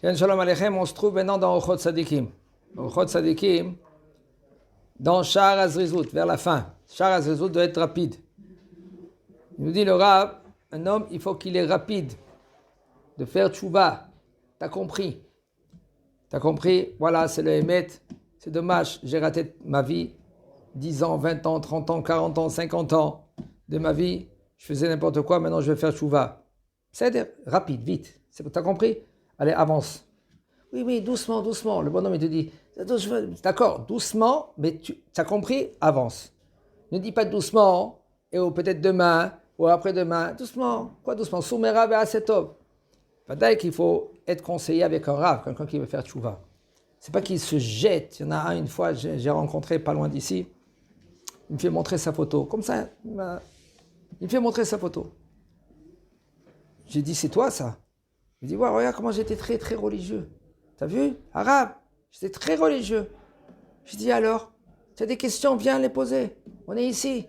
Shalom Aleichem, on se trouve maintenant dans Ochot Tzadikim. Ochot Tzadikim, dans Sha'ar HaZrizut, vers la fin. Sha'ar HaZrizut doit être rapide. Il nous dit le Rav, un homme, il faut qu'il est rapide de faire tchouva. T'as compris? T'as compris? Voilà, c'est le Hémet. C'est dommage, j'ai raté ma vie. 10 ans, 20 ans, 30 ans, 40 ans, 50 ans de ma vie. Je faisais n'importe quoi, maintenant je vais faire tchouva. C'est rapide, vite. T'as compris? Allez, avance. Oui, doucement, doucement. Le bonhomme, il te dit, d'accord, doucement, mais tu as compris, avance. Ne dis pas doucement, et ou peut-être demain, ou après-demain. Doucement. Quoi doucement? Soumera ve'asetov. Peut-être qu'il faut être conseillé avec un rav, quelqu'un qui veut faire tchouva. C'est pas qu'il se jette. Il y en a un, une fois, j'ai rencontré pas loin d'ici. Il me fait montrer sa photo. Comme ça, il me fait montrer sa photo. J'ai dit, c'est toi ça? Il dit, ouais, regarde comment j'étais très, très religieux. T'as vu? Arabe, j'étais très religieux. Je dis, alors, tu as des questions, viens les poser. On est ici.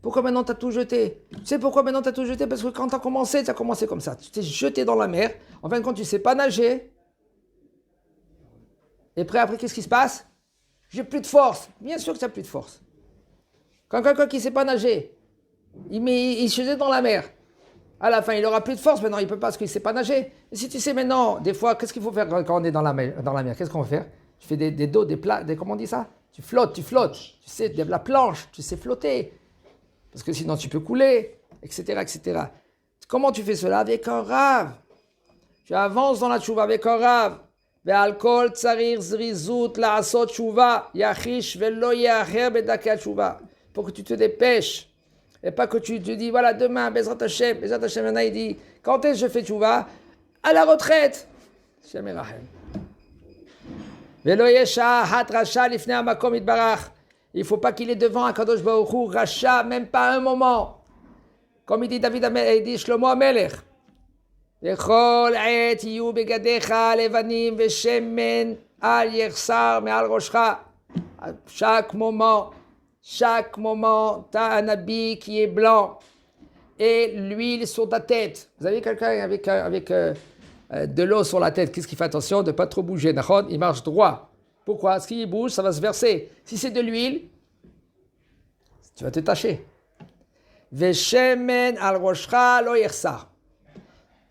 Pourquoi maintenant tu as tout jeté? Tu sais pourquoi maintenant tu as tout jeté? Parce que quand tu as commencé comme ça. Tu t'es jeté dans la mer. En fin de compte, tu ne sais pas nager. Et après, qu'est-ce qui se passe? J'ai plus de force. Bien sûr que tu n'as plus de force. Quand quelqu'un qui ne sait pas nager, il se jette dans la mer. À la fin, il n'aura plus de force. Maintenant, il ne peut pas parce qu'il ne sait pas nager. Et si tu sais maintenant, des fois, qu'est-ce qu'il faut faire quand on est dans la mer? Qu'est-ce qu'on va faire? Tu fais des dos, des plats, comment on dit ça? Tu flottes. Tu sais, de la planche, tu sais flotter. Parce que sinon, tu peux couler, etc., etc. Comment tu fais cela? Avec un rav. Tu avances dans la tchouva avec un rav. Ve'alkol tsarir zrizut la'asot tchouva yachish ve'lo yacher bedakei tchouva. Pour que tu te dépêches. Et pas que tu te dis, voilà, demain, Bezrat Hashem, maintenant il dit, quand est-ce que je fais tchouva? À la retraite. Shem Erachem. Ve'lo yesha hat rasha lifnei hamakom yitbarach. Il ne faut pas qu'il est devant Akadosh Baruch Hu, Racha, même pas un moment. Comme il dit David, il dit Shlomo Amelech. Vechol et yu begadecha levanim veshemen al yersar me'al roshcha. Chaque moment, tu as un habit qui est blanc et l'huile sur ta tête. Vous avez quelqu'un avec de l'eau sur la tête, qu'est-ce qu'il fait attention de ne pas trop bouger? Il marche droit. Pourquoi? Parce qu'il bouge, ça va se verser. Si c'est de l'huile, tu vas te tacher. Veshemen al roshcha lo yersar.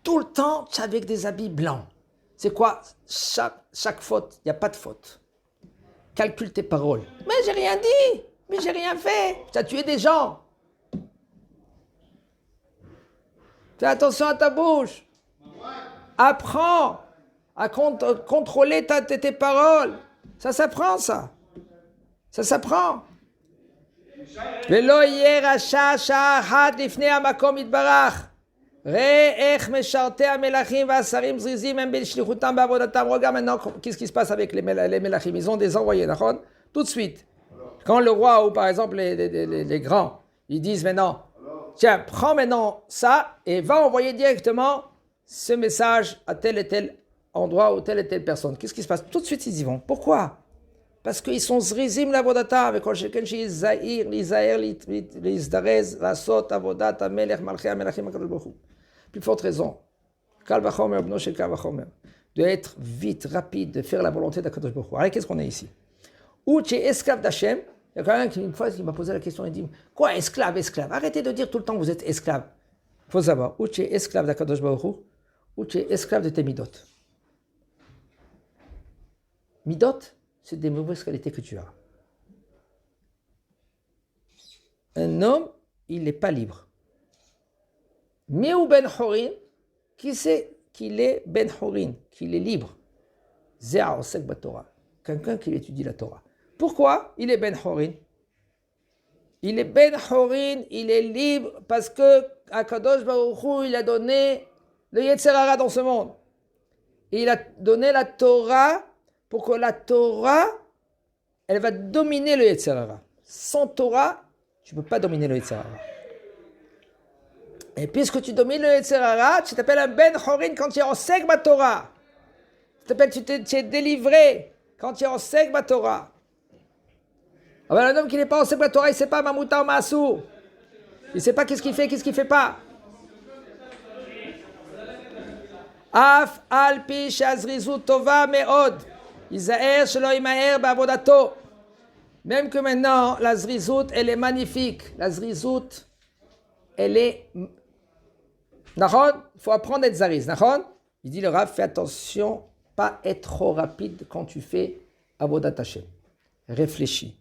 Tout le temps, tu es avec des habits blancs. C'est quoi? Chaque faute, il n'y a pas de faute. Calcule tes paroles. Mais j'ai rien dit. Mais j'ai rien fait. Tu as tué des gens. Fais attention à ta bouche. Apprends à contrôler tes paroles. Ça s'apprend, ça. Ça s'apprend. Velo yeh rasha sha'achat lifnei hamakom yitbarach. Re'ech meshartei hamelachim va'asarim zrizim hem b'shlichutam ba'avodatam. Regarde maintenant qu'est-ce qui se passe avec les melachim. Ils ont des envoyés, d'accord? Tout de suite. Quand le roi ou par exemple les grands, ils disent maintenant, tiens, prends maintenant ça et va envoyer directement ce message à tel et tel endroit ou telle et telle personne. Qu'est-ce qui se passe? Tout de suite, ils y vont. Pourquoi? Parce qu'ils sont zrizim l'avodatam, avec kol sheken she'izahir, l'izaher, l'izdarez, lasot, avodat, amelech, malchei amelachim, akadosh baruch hu. Plus forte raison. Kal vachomer, bno shel kal vachomer. De être vite, rapide, de faire la volonté d'Akadosh baruch hu. Allez, qu'est-ce qu'on a ici? Ou tu es esclave d'Hachem. Il y a quand même une fois qui m'a posé la question, il dit, quoi, esclave? Arrêtez de dire tout le temps que vous êtes esclave. Il faut savoir, ou tu es esclave d'Akadosh baruch hu, ou tu es esclave de tes midot. Midot, c'est des mauvaises qualités que tu as. Un homme, il n'est pas libre. Miou ben Horin, qui sait qu'il est ben Horin, qu'il est libre? Zéa osek baTorah. Quelqu'un qui étudie la Torah. Pourquoi il est ben Horin? Il est ben Horin, il est libre parce que Akadosh Baruch Hu, il a donné le Yetzer Hara dans ce monde. Et il a donné la Torah pour que la Torah, elle va dominer le Yetzer Hara. Sans Torah, tu ne peux pas dominer le Yetzer Hara. Et puisque tu domines le Yetzer Hara, tu t'appelles un ben Horin quand tu es en Segma Torah. Tu es délivré quand tu es en Segma Torah. Ah ben, un homme qui n'est pas en Segma Torah, il ne sait pas Mamouta ou Maassou. Il ne sait pas qu'est-ce qu'il fait pas. Af al pi shazrizut tova meod. Isaer shelo imaer ba'avodato. Même que maintenant, la zrizout, elle est magnifique. La zrizout, elle est... Nahon, il faut apprendre à être zariz. Nahon, il dit le Rav, fais attention, pas être trop rapide quand tu fais avodat Hashem. Réfléchis.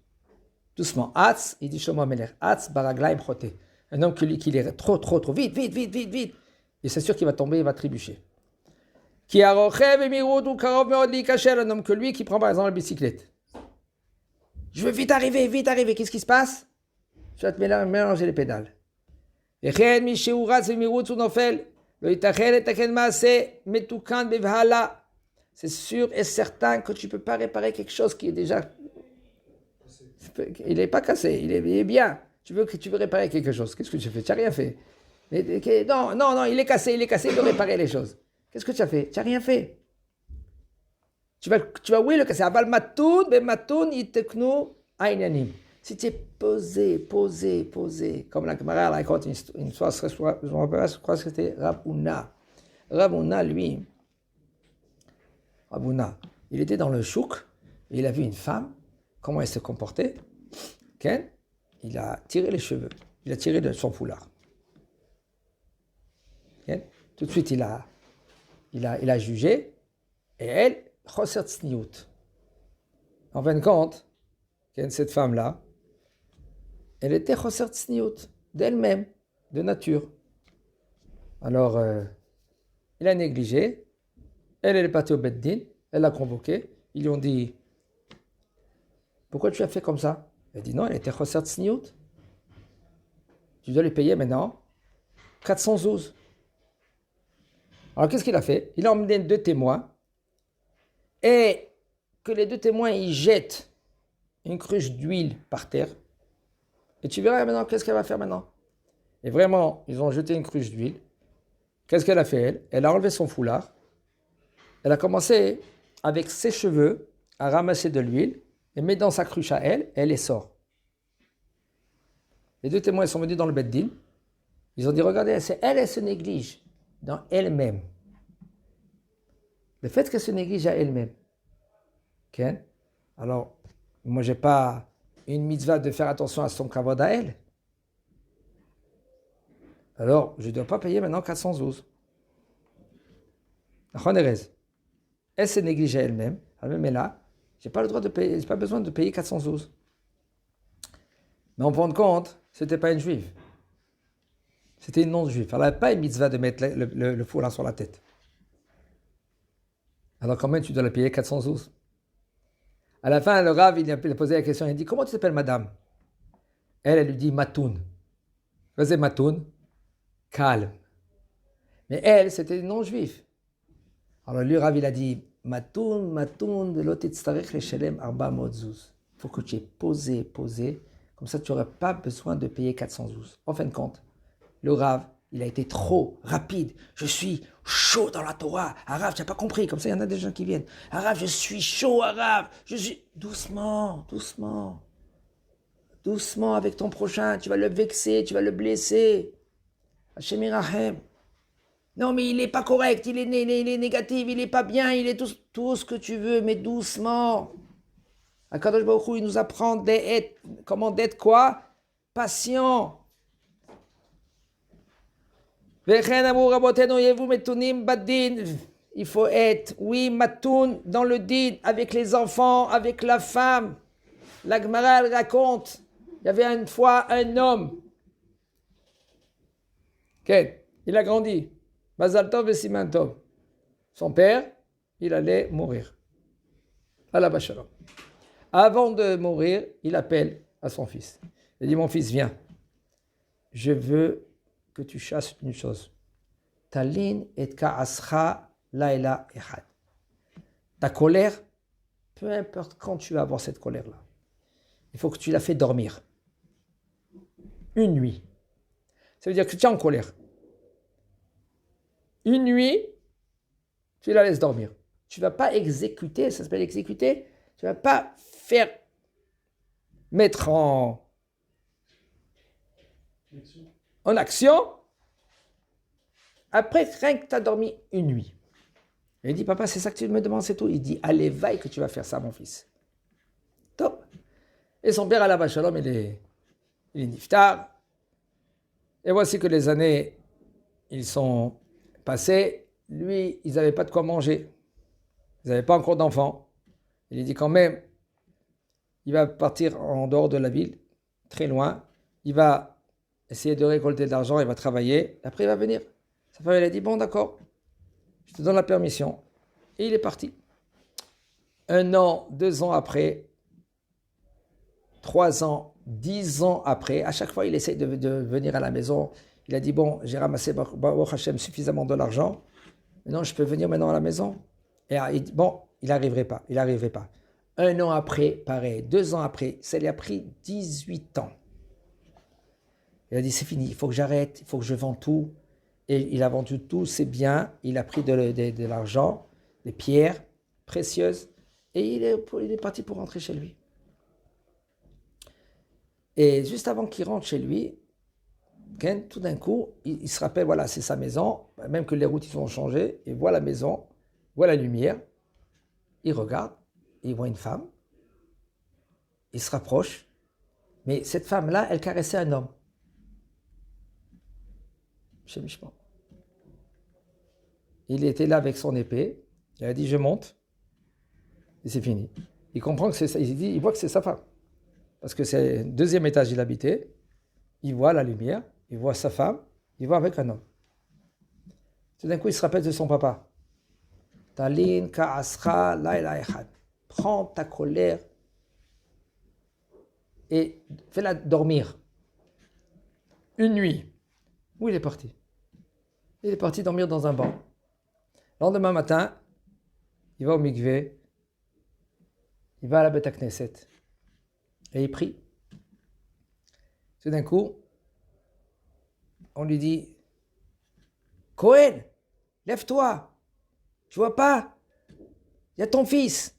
Doucement. Atz, il dit Shlomo Ameler, Atz baraglaim chote. Un homme qui est trop vite. Et c'est sûr qu'il va tomber, il va trébucher. Ki arochev emirut ou karov meod likasher. Un homme que lui qui prend par exemple la bicyclette. Je veux vite arriver. Qu'est-ce qui se passe? Tu vas te mélanger les pédales. וכן מי שהוא רץ במהירות הוא נופל, לא ייתכן לתקן מעשה מתוקן בבהלה. C'est sûr et certain que tu ne peux pas réparer quelque chose qui est déjà... Il n'est pas cassé, il est bien. Tu veux réparer quelque chose. Qu'est-ce que tu fais? Tu n'as rien fait. Non, il est cassé, il doit réparer les choses. Qu'est-ce que tu as fait? Tu n'as rien fait. Tu vas oui le casser. Aval matoun, ben matoun, yiteknu aïnanim. Si tu es posé, comme la Gemara raconte une histoire, je me rappelle, je crois que c'était Rabouna. Rabouna, lui, il était dans le chouk, et il a vu une femme, comment elle se comportait. Okay? Il a tiré les cheveux, il a tiré de son foulard. Okay? Tout de suite, il a jugé, et elle, choser tsniout. En fin de compte, cette femme-là, elle était choser tsniout, d'elle-même, de nature. Alors, il a négligé, elle est partie au Beddin, elle l'a convoqué, ils lui ont dit, pourquoi tu as fait comme ça? Elle dit non, elle était choser tsniout. Tu dois lui payer maintenant 412. Alors qu'est-ce qu'il a fait? Il a emmené 2 témoins, et que les 2 témoins, ils jettent une cruche d'huile par terre, et tu verras maintenant qu'est-ce qu'elle va faire maintenant. Et vraiment, ils ont jeté une cruche d'huile. Qu'est-ce qu'elle a fait elle? Elle a enlevé son foulard, elle a commencé avec ses cheveux à ramasser de l'huile, et met dans sa cruche à elle, et elle les sort. Les 2 témoins sont venus dans le Beddin, ils ont dit, regardez, elle se néglige dans elle-même. Le fait qu'elle se néglige à elle-même. Okay? Alors, moi, je n'ai pas une mitzvah de faire attention à son kavod à elle. Alors, je ne dois pas payer maintenant 412. Elle se néglige à elle-même. Mais là, je n'ai pas le droit de payer, j'ai pas besoin de payer 412. Mais en fin de compte, ce n'était pas une juive. C'était une non-juive. Elle n'avait pas une mitzvah de mettre le foulard sur la tête. Alors quand même, tu dois la payer 412. À la fin, le Rav, il a posé la question, il dit, comment tu t'appelles madame? Elle lui dit, Matoun. Vas-y, Matoun, calme. Mais elle, c'était une non-juive. Alors lui, Rav, il a dit, Matoun, de l'otitztarech leshelem arba modzuz. Il faut que tu aies posé. Comme ça, tu n'auras pas besoin de payer 412. En fin de compte, le Rav, il a été trop rapide. Je suis chaud dans la Torah. Rav, tu n'as pas compris. Comme ça, il y en a des gens qui viennent. Rav, je suis chaud, Rav. Je suis... Doucement. Doucement avec ton prochain. Tu vas le vexer, tu vas le blesser. Hashem Yirachem. Non, mais il n'est pas correct. Il est négatif. Il n'est pas bien. Il est tout ce que tu veux, mais doucement. Akadosh Baruch Hu, il nous apprend comment d'être quoi? Patient. Il faut être, oui, matoun, dans le din, avec les enfants, avec la femme. La Gemara, elle raconte, il y avait une fois un homme. Okay. Il a grandi. Mazal tov et siman tov. Son père, il allait mourir. Alaba shalom. Avant de mourir, il appelle à son fils. Il dit, mon fils, viens. Je veux que tu chasses une chose. Talin et ka'ascha laila echad. Ta colère, peu importe quand tu vas avoir cette colère-là, il faut que tu la fais dormir. Une nuit. Ça veut dire que tu es en colère. Une nuit, tu la laisses dormir. Tu ne vas pas exécuter, ça s'appelle exécuter, tu ne vas pas mettre en action. Après, rien que tu as dormi une nuit. Et il dit, papa, c'est ça que tu me demandes, c'est tout. Il dit, allez, vaille que tu vas faire ça, mon fils. Top. Et son père, Alav Shalom, il est niftar. Et voici que les années, ils sont passées. Lui, ils n'avaient pas de quoi manger. Ils n'avaient pas encore d'enfants. Il dit quand même, il va partir en dehors de la ville, très loin. Il va essayer de récolter de l'argent, il va travailler. Après, il va venir. Sa femme, elle a dit, bon, d'accord, je te donne la permission. Et il est parti. 1 an, 2 ans après, 3 ans, 10 ans après, à chaque fois, il essaye de venir à la maison. Il a dit, bon, j'ai ramassé, Baruch Hashem, suffisamment de l'argent. Maintenant, je peux venir maintenant à la maison. Et il dit, bon, il n'arriverait pas. 1 an après, pareil. 2 ans après, ça lui a pris 18 ans. Il a dit, c'est fini, il faut que j'arrête, il faut que je vende tout. Et il a vendu tous ses biens, il a pris de l'argent, des pierres précieuses, et il est parti pour rentrer chez lui. Et juste avant qu'il rentre chez lui, Ken, tout d'un coup, il se rappelle, voilà, c'est sa maison, même que les routes ils ont changé, il voit la maison, voit la lumière, il regarde, il voit une femme, il se rapproche, mais cette femme-là, elle caressait un homme. Chez Mishpan. Il était là avec son épée, il a dit je monte, et c'est fini. Il comprend que c'est ça, il voit que c'est sa femme. Parce que c'est le 2e étage, il habitait, il voit la lumière, il voit sa femme, il voit avec un homme. Tout d'un coup, il se rappelle de son papa. Talin ka'asra laila echad. Prends ta colère et fais-la dormir. Une nuit. Où il est parti? Il est parti dormir dans un banc. Le lendemain matin, il va au mikvé, il va à la Beth Knesset et il prie. Tout d'un coup, on lui dit, Cohen, lève-toi, tu vois pas? Il y a ton fils.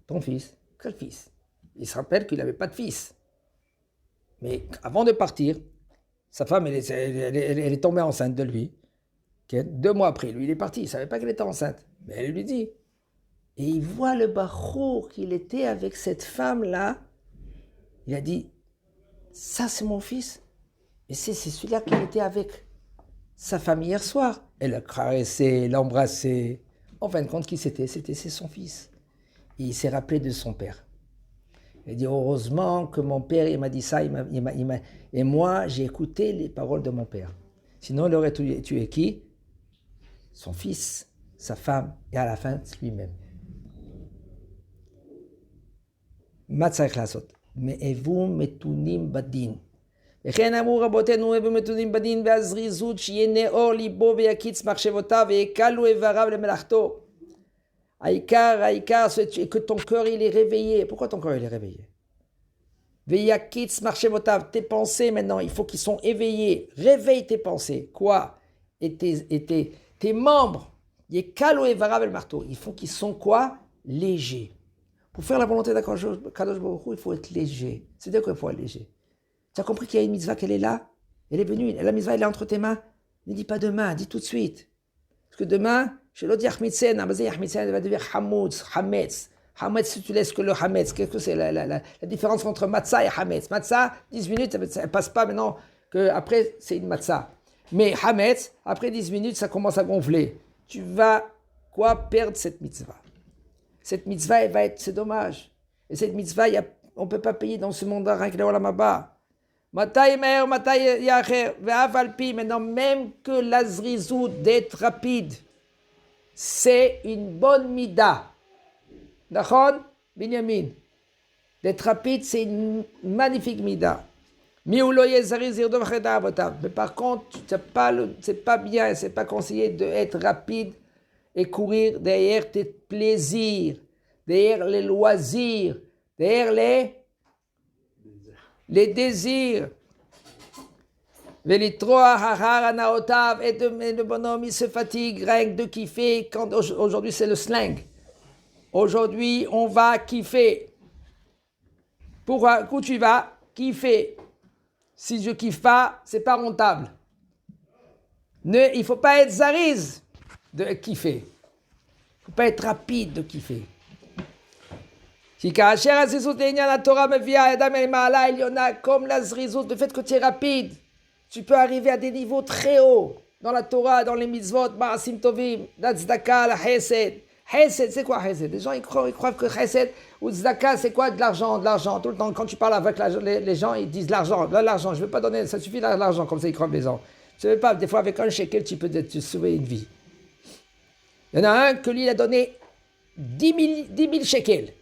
Ton fils? Quel fils? Il se rappelle qu'il n'avait pas de fils. Mais avant de partir, sa femme, elle est tombée enceinte de lui. 2 mois après, lui, il est parti. Il ne savait pas qu'elle était enceinte. Mais elle lui dit. Et il voit le bachour qu'il était avec cette femme-là. Il a dit, ça c'est mon fils. Et c'est celui-là qui était avec sa femme hier soir. Elle l'a caressé, l'embrassé. En fin de compte, qui c'était? C'est son fils. Et il s'est rappelé de son père. Il a dit, heureusement que mon père, il m'a dit ça, et moi, j'ai écouté les paroles de mon père. Sinon, il aurait tué qui? Son fils, sa femme, et à la fin, lui-même. Matzach lasot. Me'evu metunim badin. וכן אמרו רבותינו הוו מתונים בדין והזריזות שיהיה נאור ליבו ויקיץ מחשבותיו ויקלו איבריו למלאכתו. העיקר, c'est que ton cœur il est réveillé. Pourquoi ton cœur il est réveillé? Veyakitz marchevotav, tes pensées maintenant, il faut qu'ils sont éveillés. Réveille tes pensées. Quoi? Et tes membres, yekalo evarav el marteau, il faut qu'ils sont quoi? Légers. Pour faire la volonté d'Akadosh Baruch Hu, il faut être léger. C'est-à-dire qu'il faut être léger. Tu as compris qu'il y a une mitzvah qu'elle est là? Elle est venue, la mitzvah elle est entre tes mains. Ne dis pas demain, dis tout de suite. Parce que demain, chez l'autre Yachmitzen, elle va devenir Hamoutz, Hametz. Hametz, si tu laisses que le Hametz, qu'est-ce que c'est la différence entre Matzah et Hametz? Matzah, 10 minutes, ça ne passe pas maintenant, après c'est une Matzah. Mais Hametz, après 10 minutes, ça commence à gonfler. Tu vas perdre cette mitzvah. Cette mitzvah, elle va être, c'est dommage. Et cette mitzvah, on ne peut pas payer dans ce monde avec le Olam Haba. Maintenant, même que l'azrizut d'être rapide, c'est une bonne mida. D'accord, Binyamin? D'être rapide, c'est une magnifique mida. Mais par contre, c'est pas bien, c'est pas conseillé d'être rapide et courir derrière tes plaisirs, derrière les loisirs, derrière les désirs. Et le bonhomme, il se fatigue rien que de kiffer. Aujourd'hui, c'est le slang. Aujourd'hui, on va kiffer. Pourquoi? Où tu vas? Kiffer. Si je kiffe pas, c'est pas rentable. Il faut pas être zariz. de kiffer. Il ne faut pas être rapide de kiffer. Si כאשר הזריזות לעניין התורה מביאה אדם אל מעלה עליונה, comme la zrizout, le fait que tu es rapide, tu peux arriver à des niveaux très hauts dans la Torah, dans les mitzvot, ma'asim tovim, la tzedaka, la chesed. Chesed, c'est quoi chesed? Les gens ils croient que chesed ou tzedaka c'est quoi? De l'argent, tout le temps. Quand tu parles avec les gens, ils disent l'argent, l'argent, je ne veux pas donner, ça suffit l'argent, comme ça ils croient les gens. Je ne veux pas, des fois avec un shekel, tu peux te sauver une vie. Il y en a un que lui, il a donné 10 000 shekels.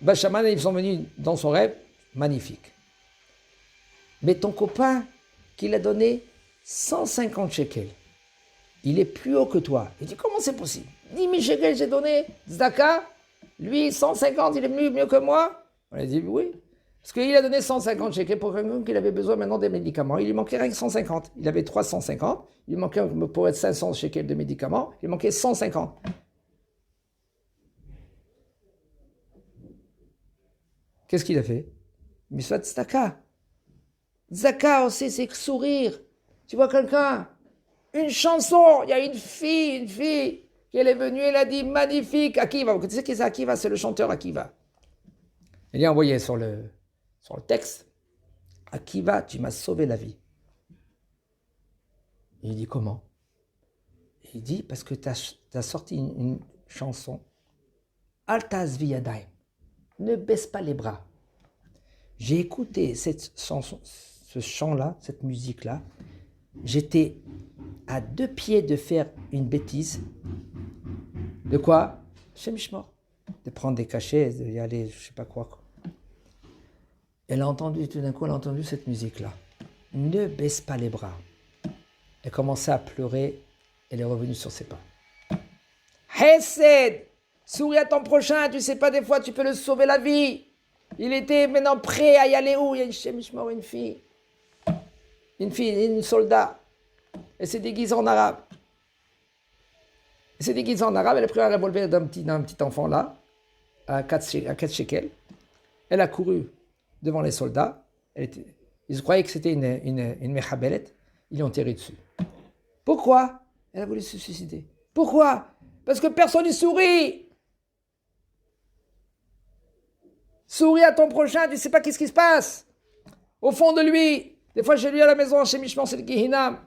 Bachaman, ils sont venus dans son rêve, magnifique. Mais ton copain, qui l'a donné 150 shekels, il est plus haut que toi. Il dit, comment c'est possible? 10 000 shekels j'ai donné, Zdaka, lui 150, il est mieux que moi? On a dit, oui. Parce qu'il a donné 150 shekels pour quelqu'un qui avait besoin maintenant des médicaments. Il lui manquait rien que 150. Il avait 350. Il lui manquait, pour être 500 shekels de médicaments, il lui manquait 150. Qu'est-ce qu'il a fait? Mitzvah tzedaka. Tzedaka aussi, c'est sourire. Tu vois quelqu'un, une chanson, il y a une fille, elle est venue, elle a dit magnifique, Akiva. Tu sais qui c'est Akiva? C'est le chanteur Akiva. Il a envoyé sur le texte, Akiva, tu m'as sauvé la vie. Il dit comment? Il dit parce que tu as sorti une chanson, Altaz Viyadaim. Ne baisse pas les bras. J'ai écouté cette chanson, ce chant-là, cette musique-là. J'étais à 2 pieds de faire une bêtise. De quoi? Shemishmor. De prendre des cachets, d'y aller, je ne sais pas quoi. Elle a entendu, tout d'un coup, elle a entendu cette musique-là. Ne baisse pas les bras. Elle commençait à pleurer. Elle est revenue sur ses pas. Hesed! Souris à ton prochain, tu sais pas, des fois, tu peux le sauver la vie. Il était maintenant prêt à y aller où? Il y a une fille. Une soldat. Elle s'est déguisée en arabe. Elle a pris un revolver d'un petit enfant là, à 4 shekels. Elle a couru devant les soldats. Ils croyaient que c'était une mechabelet. Ils l'ont tiré dessus. Pourquoi? Elle a voulu se suicider. Pourquoi? Parce que personne ne sourit. Souris à ton prochain, tu ne sais pas qu'est-ce qui se passe. Au fond de lui, des fois chez lui à la maison, chez Mishman, c'est le Gehinam.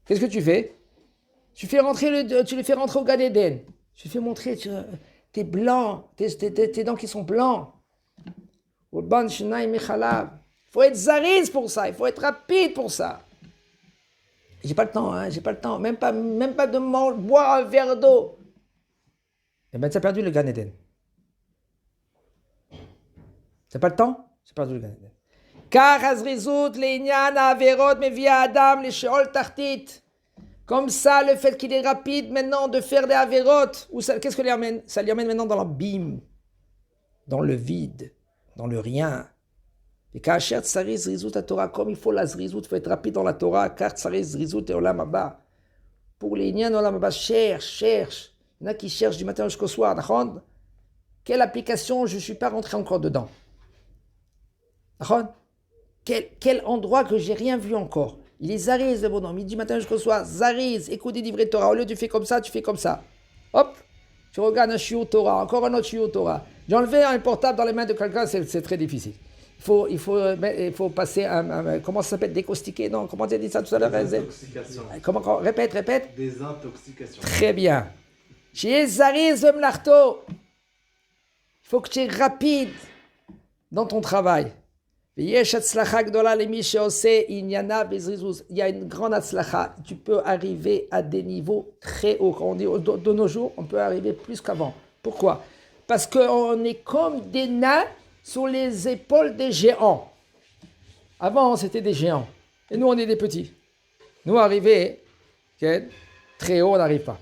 Qu'est-ce que tu fais? Tu le fais rentrer au Gan Eden. Tu lui fais montrer, t'es blanc, tes dents qui sont blancs. Il faut être zariz pour ça, il faut être rapide pour ça. J'ai pas le temps, même pas de boire un verre d'eau. Et bien, tu as perdu le Gan Eden. Tu n'as pas le temps? J'ai perdu le Gan Eden. Car Hazrizut, Leinyan, Averot, Mevia Adam, les Sheol Tartit. Comme ça, le fait qu'il est rapide maintenant de faire des Averot, qu'est-ce que lui amène? Ça lui amène maintenant dans l'abîme, dans le vide, dans le rien. Et car Tsari Zrizut la Torah, comme il faut la Zrizut, il faut être rapide dans la Torah, car Tsari Zrizut et Olam Abba. Pour les Inyan Olam Abba, cherche. Il y en a qui cherchent du matin jusqu'au soir. Quelle application? Je ne suis pas rentré encore dedans. Quel endroit que j'ai rien vu encore. Il est Zariz, le bonhomme. Il dit matin jusqu'au soir, Zariz, écoute des livrets Torah. Au lieu tu fais comme ça, tu fais comme ça. Hop, tu regardes un shiur Torah, encore un autre shiur Torah. J'ai enlevé un portable dans les mains de quelqu'un, c'est très difficile. Il faut passer comment ça s'appelle? Décaustiquer? Non, comment tu as dit ça tout à l'heure? Désintoxication. Comment? Répète. Désintoxication. Très bien. Chez Zariz, Mlarto. Il faut que tu es rapide dans ton travail. Il y a une grande atzlacha. Tu peux arriver à des niveaux très hauts. Quand on dit de nos jours, on peut arriver plus qu'avant. Pourquoi? Parce qu'on est comme des nains sur les épaules des géants. Avant, c'était des géants. Et nous, on est des petits. Nous, arriver très haut, on n'arrive pas.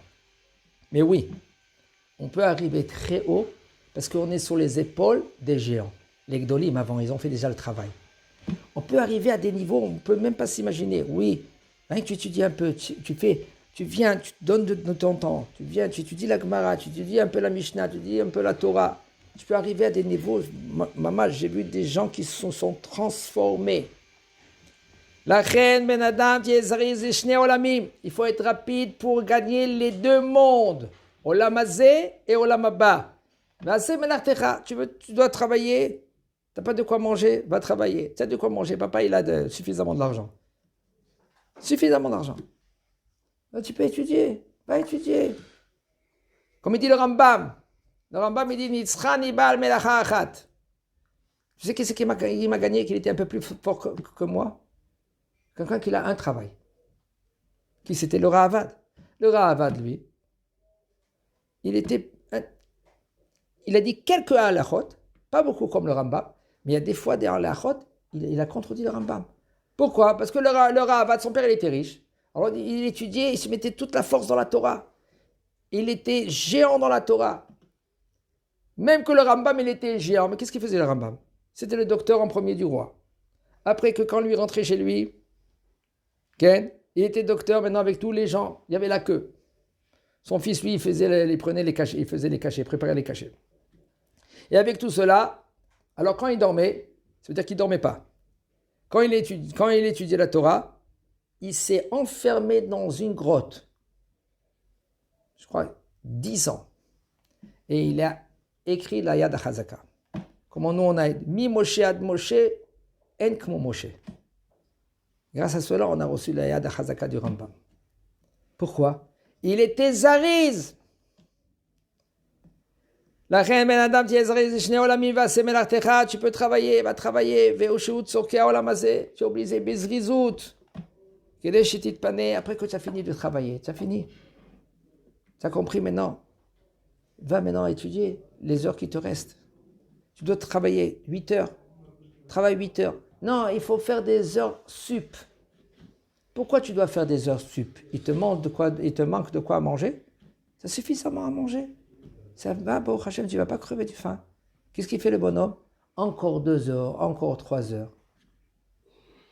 Mais oui, on peut arriver très haut parce qu'on est sur les épaules des géants. Les Gdolim, avant, ils ont fait déjà le travail. On peut arriver à des niveaux, on ne peut même pas s'imaginer. Oui, hein, tu étudies un peu, tu viens, tu te donnes de ton temps, tu viens, tu étudies la Gemara, tu étudies un peu la Mishnah, tu étudies un peu la Torah. Tu peux arriver à des niveaux, maman, j'ai vu des gens qui se sont transformés. La reine Ben Adam, il faut être rapide pour gagner les deux mondes, Olam Hazeh et Olam Haba. Tu dois travailler, tu n'as pas de quoi manger, va travailler. Tu as de quoi manger, papa il a suffisamment d'argent. Suffisamment d'argent. Là, tu peux étudier, va étudier. Comme il dit le Rambam il dit Nitzcha Nibal Melacha Achat. Tu sais qu'est-ce qu'il m'a gagné, qu'il était un peu plus fort que moi? Quelqu'un qui a un travail. Qui c'était le Ravad. Le Ravad, lui, il a dit quelques halachot, pas beaucoup comme le Rambam, mais il y a des fois des halachot, il a contredit le Rambam. Pourquoi? Parce que le Ravad, son père, il était riche. Alors il étudiait, il se mettait toute la force dans la Torah. Il était géant dans la Torah. Même que le Rambam, il était géant. Mais qu'est-ce qu'il faisait le Rambam? C'était le docteur en premier du roi. Après que quand lui rentrait chez lui, Ken, il était docteur maintenant avec tous les gens. Il y avait la queue. Son fils, lui, il prenait les cachets, il faisait les cachets, préparait les cachets. Et avec tout cela, alors quand il dormait, ça veut dire qu'il ne dormait pas. Quand il étudiait la Torah, il s'est enfermé dans une grotte. Je crois 10 ans. Et il a écrit la Yad HaChazaka. Comment nous on a Mi Moshe ad Moshe, en kmo Moshe. Grâce à cela, on a reçu la Yad HaChazaka du Rambam. Pourquoi? Il était zariz. La reine Ben Adam, tu peux travailler, va travailler. Tu es obligé, bezrizout. Après que tu as fini de travailler, tu as fini. Tu as compris maintenant. Va maintenant étudier les heures qui te restent. Tu dois travailler 8 heures. Travaille 8 heures. Non, il faut faire des heures sup. Pourquoi tu dois faire des heures sup? Il te manque de quoi manger? Ça suffit seulement à manger. Ça va, bon, Hachem, tu ne vas pas crever de faim. Qu'est-ce qu'il fait le bonhomme? Encore 2 heures, encore 3 heures.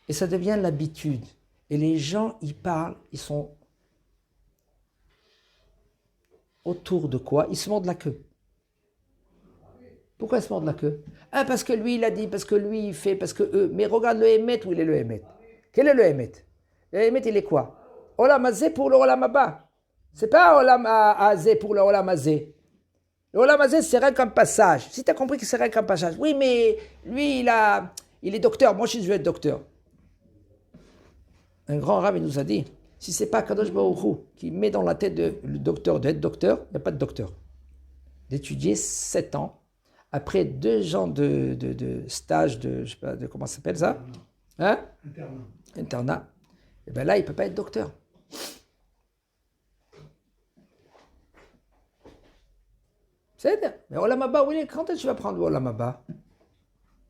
Et ça devient l'habitude. Et les gens, ils parlent, ils sont autour de quoi? Ils se mordent la queue. Pourquoi ils se mordent la queue? Ah, parce que lui, il a dit, parce que lui, il fait, parce que eux. Mais regarde le Hémet, où il est le Hémet? Quel est le Hémet? Le Hémet, il est quoi? Olam Hazeh pour le Olam Haba. C'est pas Olam Hazeh pour le Olam Hazeh. Le Olam Hazeh, c'est rien qu'un passage. Si tu as compris que c'est rien qu'un passage. Oui, mais lui, il est docteur. Moi, je veux être docteur. Un grand rabbin nous a dit, si ce n'est pas Kadosh Baruch Hu qui met dans la tête le docteur d'être docteur, il n'y a pas de docteur. D'étudier 7 ans, après 2 ans de stage, je ne sais pas, comment ça s'appelle ça? Hein? Internat. Et bien là, il ne peut pas être docteur. Mais Olam Haba, oui, quand est-ce que tu vas prendre Olam Haba?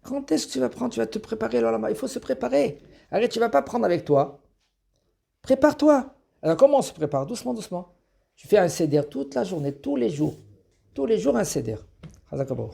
Quand est-ce que tu vas prendre? Tu vas te préparer l'Olam Haba. Il faut se préparer. Arrête, tu ne vas pas prendre avec toi. Prépare-toi. Alors comment on se prépare? Doucement, doucement. Tu fais un seder toute la journée, tous les jours. Tous les jours un seder. Chazak Baruch.